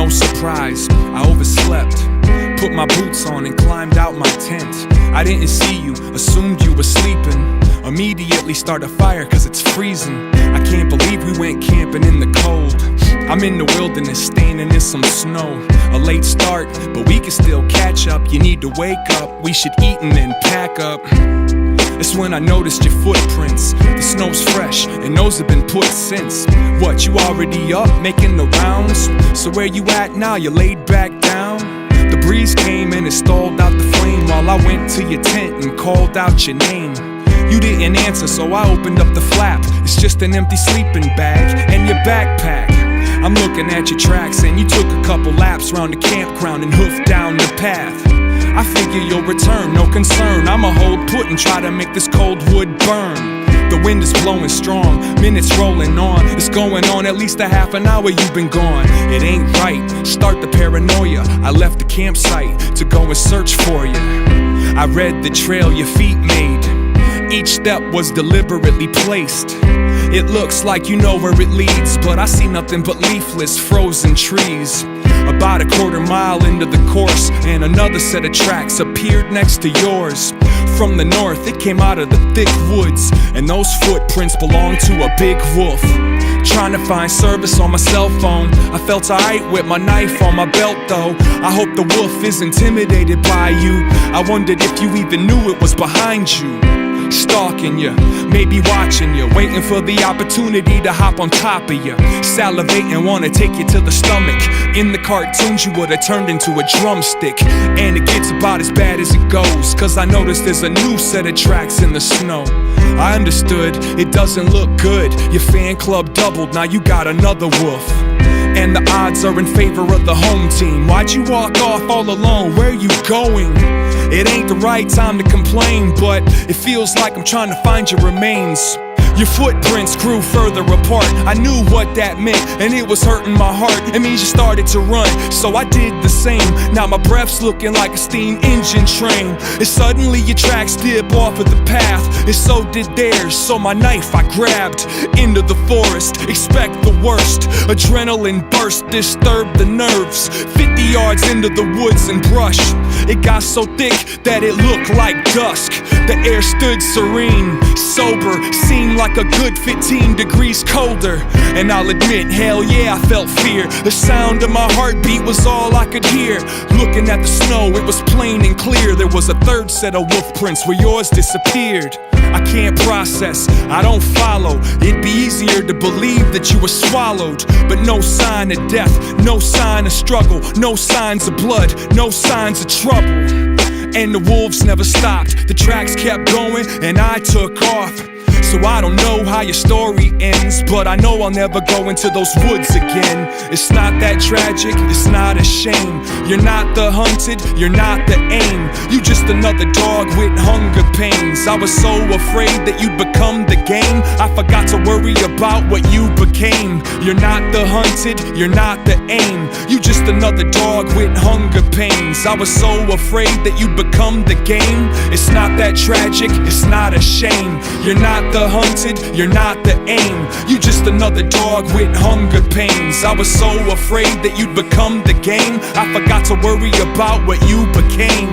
no surprise, I overslept. Put my boots on and climbed out my tent. I didn't see you, assumed you were sleeping. Immediately start a fire cause it's freezing. I can't believe we went camping in the cold. I'm in the wilderness standing in some snow. A late start, but we can still catch up. You need to wake up, we should eat and then pack up. It's when I noticed your footprints. The snow's fresh and those have been put since. What, you already up, making the rounds? So where you at now, you laid back down? The breeze came and it stalled out the flame while I went to your tent and called out your name. You didn't answer, so I opened up the flap. It's just an empty sleeping bag and your backpack. I'm looking at your tracks and you took a couple laps round the campground and hoofed down the path. I figure you'll return, no concern. I'ma hold put and try to make this cold wood burn. The wind is blowing strong, minutes rolling on. It's going on at least a half an hour you've been gone. It ain't right, start the paranoia. I left the campsite to go and search for you. I read the trail your feet made. Each step was deliberately placed. It looks like you know where it leads, but I see nothing but leafless, frozen trees. About a quarter mile into the course, and another set of tracks appeared next to yours. From the north, it came out of the thick woods, and those footprints belonged to a big wolf. Trying to find service on my cell phone, I felt alright with my knife on my belt though. I hope the wolf is intimidated by you. I wondered if you even knew it was behind you. Stalking you, maybe watching you, waiting for the opportunity to hop on top of you. Salivating, wanna take you to the stomach. In the cartoons you would've turned into a drumstick. And it gets about as bad as it goes, cause I noticed there's a new set of tracks in the snow. I understood, it doesn't look good. Your fan club doubled, now you got another wolf. And the odds are in favor of the home team. Why'd you walk off all alone? Where you going? It ain't the right time to complain, but it feels like I'm trying to find your remains. Your footprints grew further apart. I knew what that meant, and it was hurting my heart. It means you started to run, so I did the same. Now my breath's looking like a steam engine train. And suddenly your tracks dip off of the path, and so did theirs. So my knife I grabbed into the forest. Expect the worst. Adrenaline burst, disturbed the nerves. 50 yards into the woods and brush. It got so thick that it looked like dusk. The air stood serene, sober, seemed like a good 15 degrees colder. And I'll admit, hell yeah, I felt fear. The sound of my heartbeat was all I could hear. Looking at the snow, it was plain and clear. There was a third set of wolf prints where yours disappeared. I can't process, I don't follow. It'd be easier to believe that you were swallowed, but no sign of death, no sign of struggle, no signs of blood, no signs of trouble. And the wolves never stopped, the tracks kept going, and I took off. So I don't know how your story ends, but I know I'll never go into those woods again. It's not that tragic, it's not a shame. You're not the hunted, you're not the aim. You just another dog with hunger pains. I was so afraid that you'd become the game, I forgot to worry about what you became. You're not the hunted, you're not the aim. You just another dog with hunger pains. I was so afraid that you'd become the game. It's not that tragic, it's not a shame. You're not the hunted, you're not the aim. You just another dog with hunger pains. I was so afraid that you'd become the game, I forgot to worry about what you became.